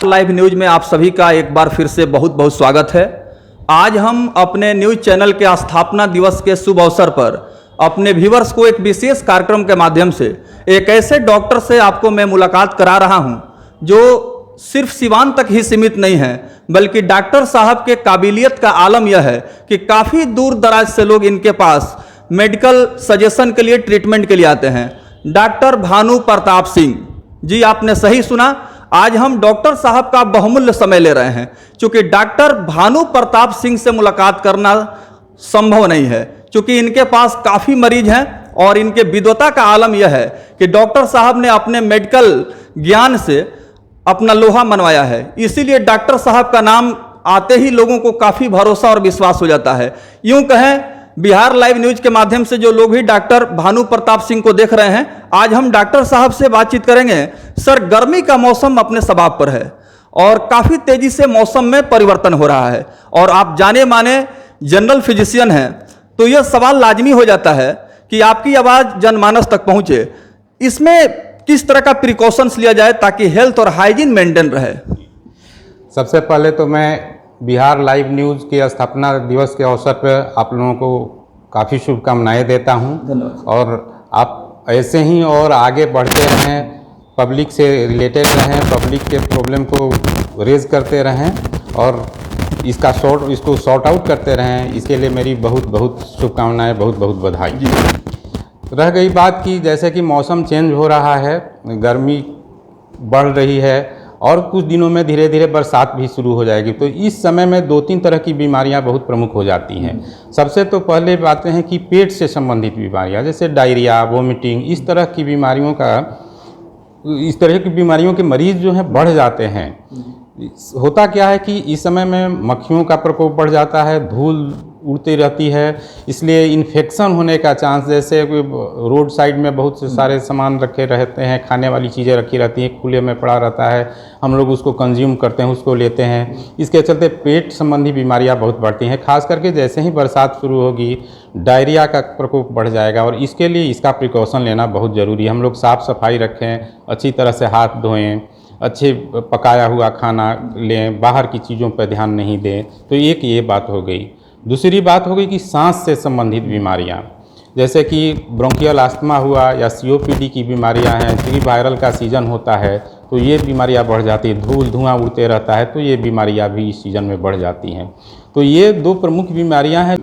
Live news में आप सभी का एक बार फिर से बहुत बहुत स्वागत है। आज हम अपने न्यूज चैनल के स्थापना दिवस के शुभ अवसर पर अपने व्यूअर्स को एक विशेष कार्यक्रम के माध्यम से एक ऐसे डॉक्टर से आपको मैं मुलाकात करा रहा हूं जो सिर्फ सिवान तक ही सीमित नहीं है, बल्कि डॉक्टर साहब के काबिलियत का आलम यह है कि काफ़ी दूर दराज से लोग इनके पास मेडिकल सजेशन के लिए, ट्रीटमेंट के लिए आते हैं। डॉक्टर भानु प्रताप सिंह जी, आपने सही सुना। आज हम डॉक्टर साहब का बहुमूल्य समय ले रहे हैं, क्योंकि डॉक्टर भानु प्रताप सिंह से मुलाकात करना संभव नहीं है, क्योंकि इनके पास काफ़ी मरीज हैं और इनके विद्वता का आलम यह है कि डॉक्टर साहब ने अपने मेडिकल ज्ञान से अपना लोहा मनवाया है। इसीलिए डॉक्टर साहब का नाम आते ही लोगों को काफ़ी भरोसा और विश्वास हो जाता है। यूं कहें, बिहार लाइव न्यूज के माध्यम से जो लोग भी डॉक्टर भानु प्रताप सिंह को देख रहे हैं, आज हम डॉक्टर साहब से बातचीत करेंगे। सर, गर्मी का मौसम अपने सबाब पर है और काफ़ी तेजी से मौसम में परिवर्तन हो रहा है और आप जाने माने जनरल फिजिशियन हैं, तो यह सवाल लाजमी हो जाता है कि आपकी आवाज़ जनमानस तक पहुंचे। इसमें किस तरह का प्रिकॉशंस लिया जाए ताकि हेल्थ और हाइजीन मेंटेन रहे? सबसे पहले तो मैं बिहार लाइव न्यूज़ के स्थापना दिवस के अवसर पर आप लोगों को काफ़ी शुभकामनाएं देता हूं और आप ऐसे ही और आगे बढ़ते रहें, पब्लिक से रिलेटेड रहें, पब्लिक के प्रॉब्लम को रेज करते रहें और इसको सॉर्ट आउट करते रहें। इसके लिए मेरी बहुत बहुत शुभकामनाएं, बहुत बहुत बधाई। रह गई बात की, जैसे कि मौसम चेंज हो रहा है, गर्मी बढ़ रही है और कुछ दिनों में धीरे धीरे बरसात भी शुरू हो जाएगी, तो इस समय में 2-3 तरह की बीमारियां बहुत प्रमुख हो जाती हैं। सबसे तो पहले बातें हैं कि पेट से संबंधित बीमारियां, जैसे डायरिया, वोमिटिंग, इस तरह की बीमारियों के मरीज जो हैं बढ़ जाते हैं। होता क्या है कि इस समय में मक्खियों का प्रकोप बढ़ जाता है, धूल उड़ती रहती है, इसलिए इन्फेक्शन होने का चांस, जैसे रोड साइड में बहुत से सारे सामान रखे रहते हैं, खाने वाली चीज़ें रखी रहती हैं, खुले में पड़ा रहता है, हम लोग उसको कंज्यूम करते हैं, उसको लेते हैं। इसके चलते पेट संबंधी बीमारियां बहुत बढ़ती हैं। खास करके जैसे ही बरसात शुरू होगी, डायरिया का प्रकोप बढ़ जाएगा और इसके लिए इसका प्रिकॉशन लेना बहुत ज़रूरी है। हम लोग साफ़ सफाई रखें, अच्छी तरह से हाथ धोएँ, अच्छे पकाया हुआ खाना लें, बाहर की चीज़ों पर ध्यान नहीं दें। तो एक ये बात हो गई। दूसरी बात हो गई कि सांस से संबंधित बीमारियां, जैसे कि ब्रोंकियल अस्थमा हुआ या COPD की बीमारियां हैं, प्री वायरल का सीज़न होता है तो ये बीमारियां बढ़ जाती है, धुआं उड़ते रहता है तो ये बीमारियां भी इस सीज़न में बढ़ जाती हैं। तो ये 2 प्रमुख बीमारियां हैं।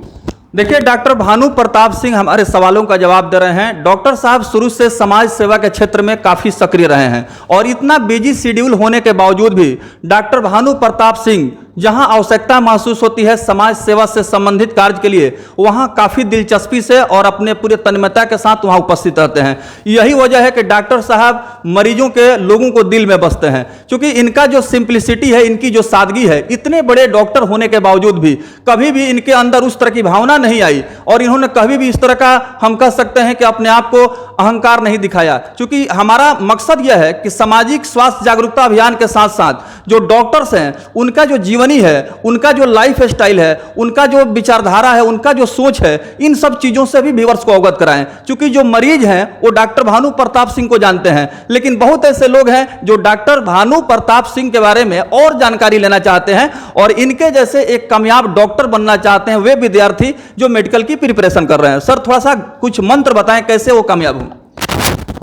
देखिए, डॉक्टर भानु प्रताप सिंह हमारे सवालों का जवाब दे रहे हैं। डॉक्टर साहब शुरू से समाज सेवा के क्षेत्र में काफ़ी सक्रिय रहे हैं और इतना बिजी शेड्यूल होने के बावजूद भी डॉक्टर भानु प्रताप सिंह जहां आवश्यकता महसूस होती है समाज सेवा से संबंधित कार्य के लिए, वहां काफ़ी दिलचस्पी से और अपने पूरे तन्मयता के साथ वहां उपस्थित रहते हैं। यही वजह है कि डॉक्टर साहब मरीजों के, लोगों को दिल में बसते हैं, क्योंकि इनका जो सिंप्लिसिटी है, इनकी जो सादगी है, इतने बड़े डॉक्टर होने के बावजूद भी कभी भी इनके अंदर उस तरह की भावना नहीं आई और इन्होंने कभी भी इस तरह का, हम कह सकते हैं कि अपने आप को अहंकार नहीं दिखाया। क्योंकि हमारा मकसद यह है कि सामाजिक स्वास्थ्य जागरूकता अभियान के साथ साथ जो डॉक्टर्स हैं, उनका जो जीवनी है, उनका जो लाइफ स्टाइल है, उनका जो विचारधारा है, उनका जो सोच है, इन सब चीजों से भी व्यूअर्स को अवगत कराएं। क्योंकि जो मरीज हैं वो डॉक्टर भानु प्रताप सिंह को जानते हैं, लेकिन बहुत ऐसे लोग हैं जो डॉक्टर भानु प्रताप सिंह के बारे में और जानकारी लेना चाहते हैं और इनके जैसे एक कामयाब डॉक्टर बनना चाहते हैं, वे विद्यार्थी जो मेडिकल की प्रिपरेशन कर रहे हैं। सर, थोड़ा सा कुछ मंत्र बताएं कैसे वो कामयाब हों।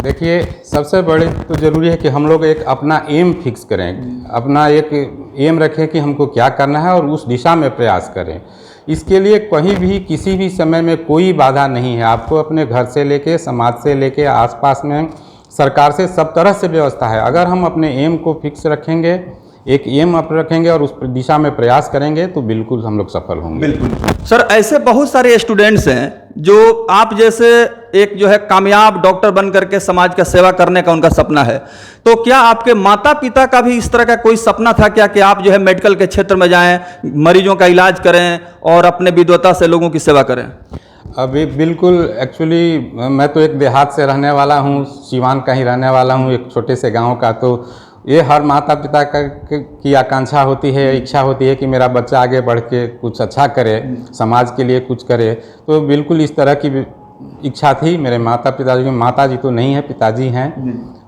देखिए, सबसे बड़े तो ज़रूरी है कि हम लोग एक अपना एम फिक्स करें, अपना एक एम रखें कि हमको क्या करना है और उस दिशा में प्रयास करें। इसके लिए कहीं भी किसी भी समय में कोई बाधा नहीं है। आपको अपने घर से लेके, समाज से लेके, आसपास में सरकार से सब तरह से व्यवस्था है। अगर हम अपने एम को फिक्स रखेंगे, एक एम अप रखेंगे और उस दिशा में प्रयास करेंगे तो बिल्कुल हम लोग सफल होंगे। बिल्कुल सर, ऐसे बहुत सारे स्टूडेंट्स हैं जो आप जैसे एक जो है कामयाब डॉक्टर बन करके समाज का सेवा करने का उनका सपना है, तो क्या आपके माता पिता का भी इस तरह का कोई सपना था क्या कि आप जो है मेडिकल के क्षेत्र में जाएं, मरीजों का इलाज करें और अपने विद्वता से लोगों की सेवा करें? अभी बिल्कुल, एक्चुअली मैं तो एक देहात से रहने वाला हूँ, सिवान का ही रहने वाला हूँ, एक छोटे से गाँव का। तो ये हर माता पिता की आकांक्षा होती है, इच्छा होती है कि मेरा बच्चा आगे बढ़ के कुछ अच्छा करे, समाज के लिए कुछ करे। तो बिल्कुल इस तरह की इच्छा थी मेरे माता पिताजी की। माता जी तो नहीं है, पिताजी हैं,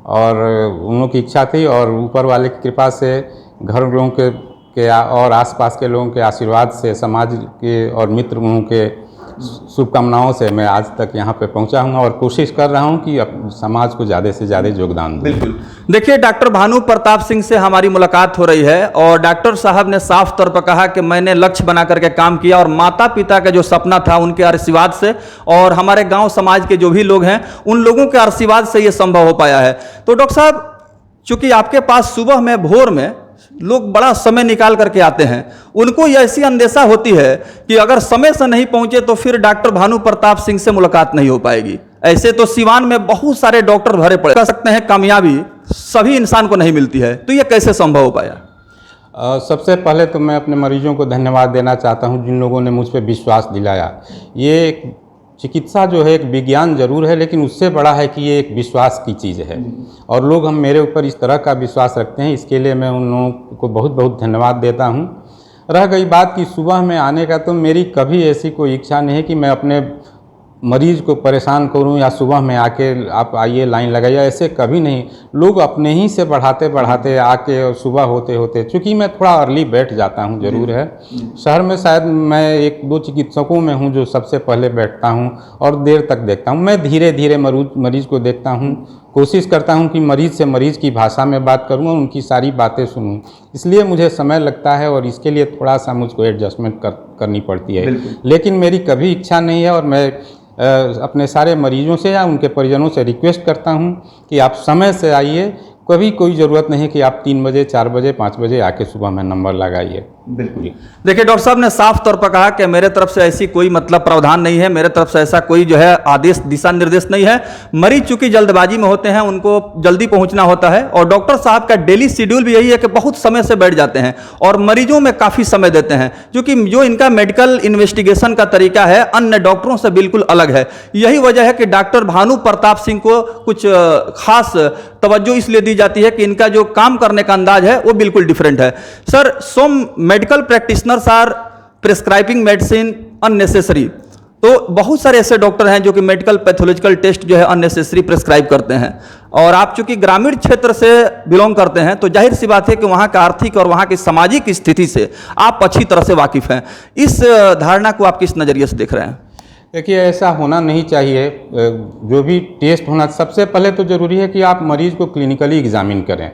और उन लोगों की इच्छा थी और ऊपर वाले की कृपा से घर लोगों के और आसपास के लोगों के आशीर्वाद से, समाज के और मित्रों के शुभकामनाओं से मैं आज तक यहाँ पे पहुँचा हूँ और कोशिश कर रहा हूँ कि समाज को ज़्यादा से ज़्यादा योगदान दूँ। बिल्कुल। देखिए, डॉक्टर भानु प्रताप सिंह से हमारी मुलाकात हो रही है और डॉक्टर साहब ने साफ तौर पर कहा कि मैंने लक्ष्य बना करके काम किया और माता पिता का जो सपना था उनके आशीर्वाद से और हमारे गांव समाज के जो भी लोग हैं उन लोगों के आशीर्वाद से ये संभव हो पाया है। तो डॉक्टर साहब, चूंकि आपके पास सुबह में, भोर में लोग बड़ा समय निकाल करके आते हैं, उनको यह ऐसी अंदेशा होती है कि अगर समय से नहीं पहुंचे तो फिर डॉक्टर भानु प्रताप सिंह से मुलाकात नहीं हो पाएगी। ऐसे तो सिवान में बहुत सारे डॉक्टर भरे पड़े, कह सकते हैं कामयाबी सभी इंसान को नहीं मिलती है, तो यह कैसे संभव हो पाया? सबसे पहले तो मैं अपने मरीजों को धन्यवाद देना चाहता हूं जिन लोगों ने मुझ पर विश्वास दिलाया। ये चिकित्सा जो है एक विज्ञान जरूर है, लेकिन उससे बड़ा है कि ये एक विश्वास की चीज़ है और लोग हम मेरे ऊपर इस तरह का विश्वास रखते हैं, इसके लिए मैं उन लोगों को बहुत बहुत धन्यवाद देता हूँ। रह गई बात कि सुबह में आने का, तो मेरी कभी ऐसी कोई इच्छा नहीं है कि मैं अपने मरीज को परेशान करूं या सुबह में आके आप आइए लाइन लगाइए, ऐसे कभी नहीं। लोग अपने ही से बढ़ाते बढ़ाते आके और सुबह होते होते, चूँकि मैं थोड़ा अर्ली बैठ जाता हूं, जरूर है। शहर में शायद मैं एक दो चिकित्सकों में हूं जो सबसे पहले बैठता हूं और देर तक देखता हूं। मैं धीरे धीरे मरीज को देखता हूं, कोशिश करता हूं कि मरीज से मरीज की भाषा में बात करूं और उनकी सारी बातें सुनूं, इसलिए मुझे समय लगता है और इसके लिए थोड़ा सा मुझको एडजस्टमेंट करनी पड़ती है। लेकिन मेरी कभी इच्छा नहीं है और मैं अपने सारे मरीजों से या उनके परिजनों से रिक्वेस्ट करता हूं कि आप समय से आइए। कभी कोई ज़रूरत नहीं है कि आप 3 बजे, 4 बजे, 5 बजे आके सुबह में नंबर लगाइए। बिल्कुल। देखिए, डॉक्टर साहब ने साफ तौर पर कहा कि मेरे तरफ से ऐसी कोई मतलब प्रावधान नहीं है, मेरे तरफ से ऐसा कोई जो है आदेश, दिशा निर्देश नहीं है। मरीज चूंकि जल्दबाजी में होते हैं, उनको जल्दी पहुंचना होता है और डॉक्टर साहब का डेली शेड्यूल भी यही है कि बहुत समय से बैठ जाते हैं और मरीजों में काफ़ी समय देते हैं, क्योंकि जो इनका मेडिकल इन्वेस्टिगेशन का तरीका है अन्य डॉक्टरों से बिल्कुल अलग है। यही वजह है कि डॉक्टर भानु प्रताप सिंह को कुछ खास तवज्जो इसलिए दी जाती है कि इनका जो काम करने का अंदाज है वो बिल्कुल डिफरेंट है। Sir, some medical practitioners are prescribing medicine unnecessary, तो बहुत सारे ऐसे डॉक्टर हैं जो कि मेडिकल पैथोलॉजिकल टेस्ट जो है अननेसेसरी प्रिस्क्राइब करते हैं और आप चूंकि ग्रामीण क्षेत्र से बिलोंग करते हैं तो जाहिर सी बात है कि वहाँ का आर्थिक और वहाँ की सामाजिक स्थिति से आप अच्छी तरह से वाकिफ हैं। इस धारणा को आप किस नज़रिए से देख रहे हैं? देखिए, ऐसा होना नहीं चाहिए। जो भी टेस्ट होना, सबसे पहले तो ज़रूरी है कि आप मरीज़ को क्लिनिकली एग्जामिन करें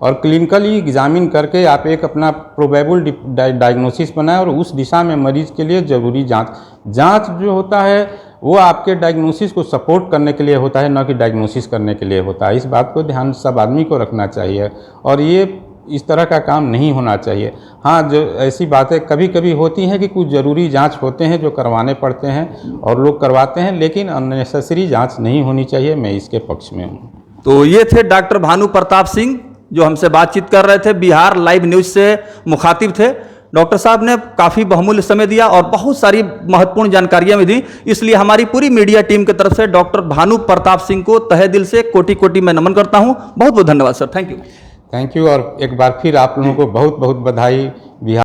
और क्लिनिकली एग्जामिन करके आप एक अपना प्रोबेबल डायग्नोसिस बनाएं और उस दिशा में मरीज़ के लिए ज़रूरी जांच जो होता है वो आपके डायग्नोसिस को सपोर्ट करने के लिए होता है, न कि डायग्नोसिस करने के लिए होता है। इस बात को ध्यान सब आदमी को रखना चाहिए और ये इस तरह का काम नहीं होना चाहिए। हाँ, जो ऐसी बातें कभी कभी होती हैं कि कुछ ज़रूरी जांच होते हैं जो करवाने पड़ते हैं और लोग करवाते हैं, लेकिन अननेसेसरी जांच नहीं होनी चाहिए। मैं इसके पक्ष में हूँ। तो ये थे डॉक्टर भानु प्रताप सिंह जो हमसे बातचीत कर रहे थे, बिहार लाइव न्यूज़ से मुखातिब थे। डॉक्टर साहब ने काफ़ी बहुमूल्य समय दिया और बहुत सारी महत्वपूर्ण जानकारियां भी दी, इसलिए हमारी पूरी मीडिया टीम की तरफ से डॉक्टर भानु प्रताप सिंह को तहे दिल से कोटि कोटि मैं नमन करता हूं। बहुत बहुत धन्यवाद sir, thank you. Thank you और एक बार फिर आप लोगों को बहुत बहुत बधाई। बिहार